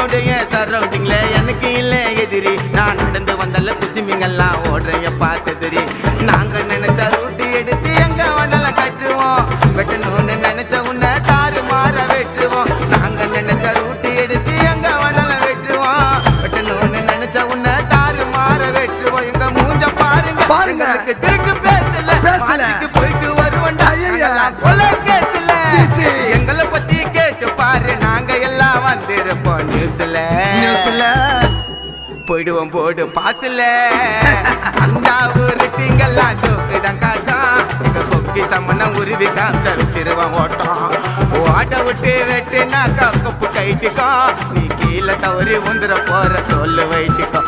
என்னுடைய சரௌண்டிங்ல எனக்கு இல்ல எதிரி நான் நடந்து வந்தால குசிமிங்கெல்லாம் ஓடுறையப்பா செதிரி நாங்க நினைச்ச ரூட்டு எடுத்து எங்க வண்டல கட்டுவோம் வெட்டணும்னு நினைச்ச உன்னை தாறு மாற வெட்டுவோம் நாங்க நினைச்ச ரூட்டு எடுத்து எங்க வண்டல வெட்டுவோம் வெட்டணும்னு நினைச்ச உன்னை தாறு மாற வெட்டுவோம் எங்க மூஞ்ச பாருங்க பாருங்க திருக்கு பேசல போயிட்டு வருவண்டா கொலை கேசல எங்களை பத்தி கேட்டு பாரு நாங்க எல்லாம் வந்திருப்போம் நியூஸ்ல போயிடுவோம் போடு பாசல அந்த ஒரு திங்கெல்லாம் ஜோக்குதான் காட்டும் எங்க கொக்கி சம்மனம் உருவி காமிச்சிருவான் ஓட்டம் ஓட்ட விட்டு வெட்டுனாக்கா கொப்பு கைட்டுக்கோ நீ கீழே தவறி வந்துட போற தோல் வைட்டுக்கோ